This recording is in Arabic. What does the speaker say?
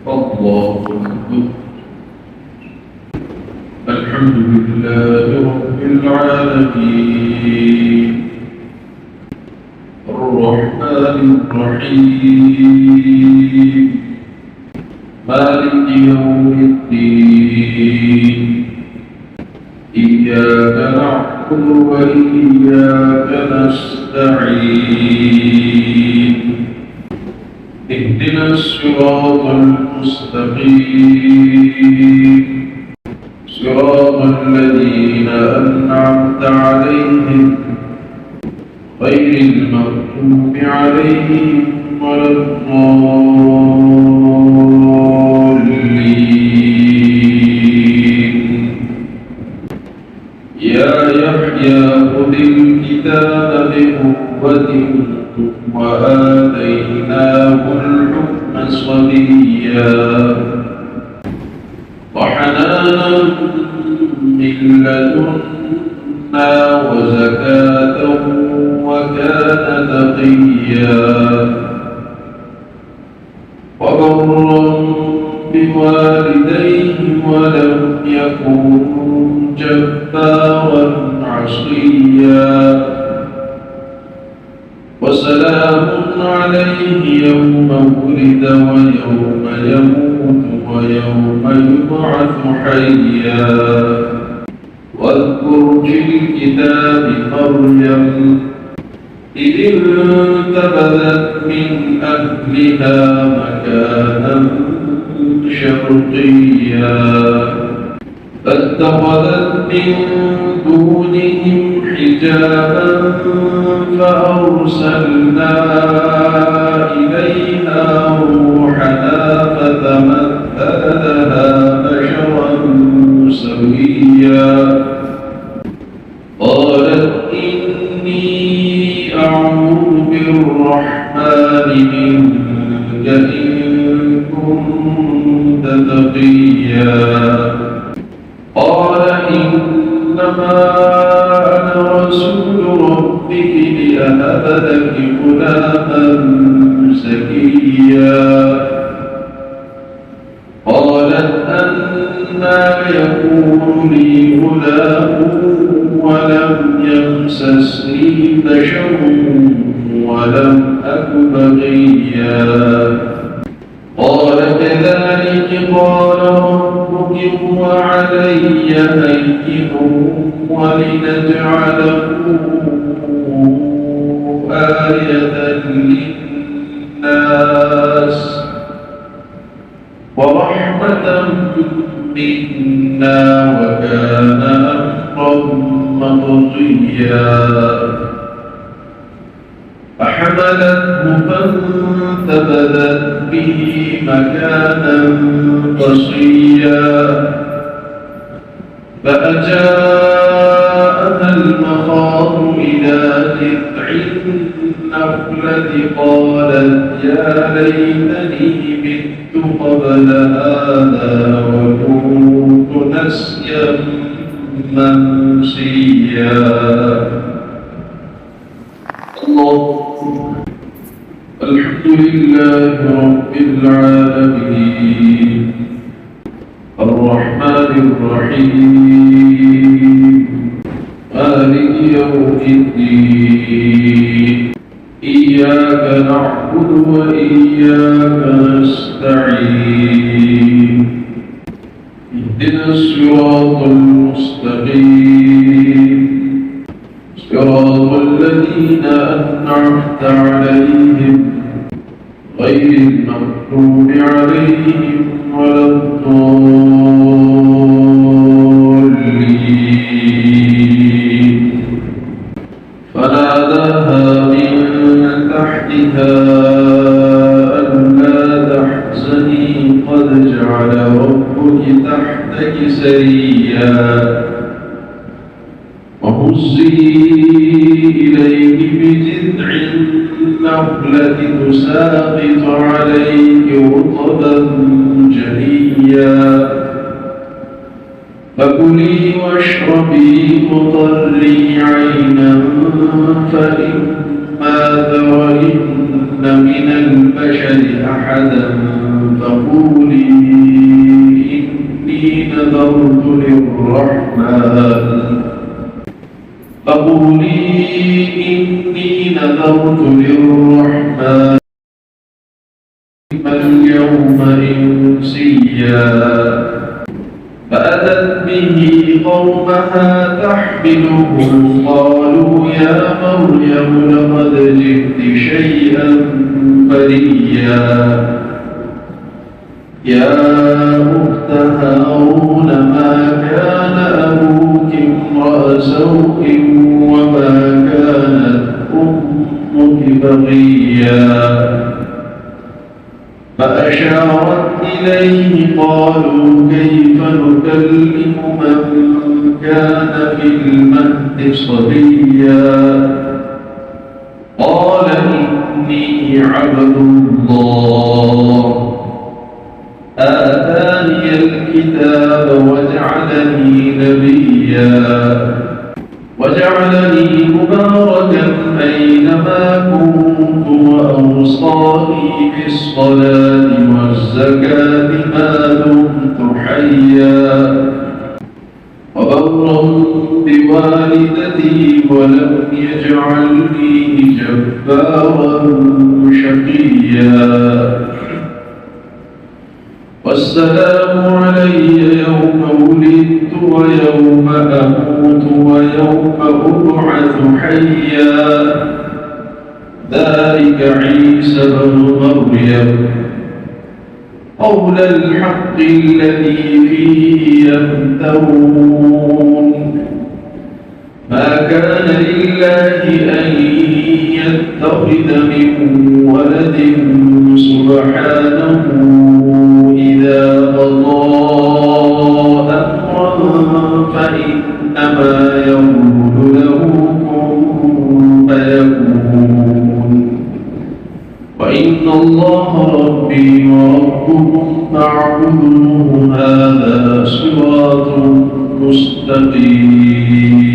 الله أكبر. الحمد لله رب العالمين الرحمن الرحيم مالك يوم الدين إياك نعبد وإياك نستعين اهدنا الصراط المستقيم صراط الذين أنعمت عليهم غير المغضوب عليهم ولا الضالين. يا يحيى خذ الكتاب بقوة وآتيناه الحكم صبيا وحنانا من لدنا وزكاة وكان تقيا وبرا بوالديه ولم يكن جبارا عصيا وسلام عليه يوم ولد ويوم يموت ويوم يبعث حيا واذكر في الكتاب مريم إذ انتبذت من أهلها مكانا شرقيا فاتخذت من دونهم حجابا فأرسلنا إليها روحنا فتمثل لها بشرا سويا قالت إني أعوذ بالرحمن منك إن كنت تقيا قال إنما أنا رسول ربك لأهب لك غلاما زكيا قالت أنى يكون لي غلام ولم يمسسني بشر ولم أك بغيا قال كذلك قال ربك هو علي هين ولنجعله آية للناس ورحمة منا وكان أمرا مقضيا فحملته فانتبذت به مكانا قصيا فأجاءها المخاض إلى جذع النخلة قالت يا ليتني مت قبل هذا وكنت نسيا منسيا. الله الحمد لله رب العالمين الرحمن الرحيم مالك يوم الدين إياك نعبد وإياك نستعين اهدنا الصراط المستقيم صراط الذين أنعمت عليهم غير المغضوب عليهم ولا الضالين. فناداها من تحتها ألا تحزني قد جعل ربك تحتك سريا وهزي إليك بجذع النخلة تساقط عليك رطبا جنيا فكلي واشربي وقري عينا فإما ترين من البشر أحدا فقولي إني نذرت للرحمن اليوم إنسيا فأتت به قومها تحمله قالوا يا مريم لقد جئت شيئا فريا يا أخت هارون ما كان أبوك امرأ سوء وما كانت أمك بغيا فأشارت إليه قالوا كيف نكلم من كان في المهد صبيا قال إني عبد الله آتاني الكتاب وجعلني مباركا أينما كنت وأوصاني بالصلاة والزكاة ما دمت حيا وبرا بوالدتي ولم يجعلني جبارا شقيا والسلام علي يوم ولدت ويوم أموت ويوم أبعث حيا ذلك عيسى بن مريم قول الحق الذي فيه يمترون ما كان لله أن يتخذ من ولد سبحانه إذا قضى أمرا فإنما يقول له كن فيكون وإن الله ربي وربكم فاعبدوه هذا صراط مستقيم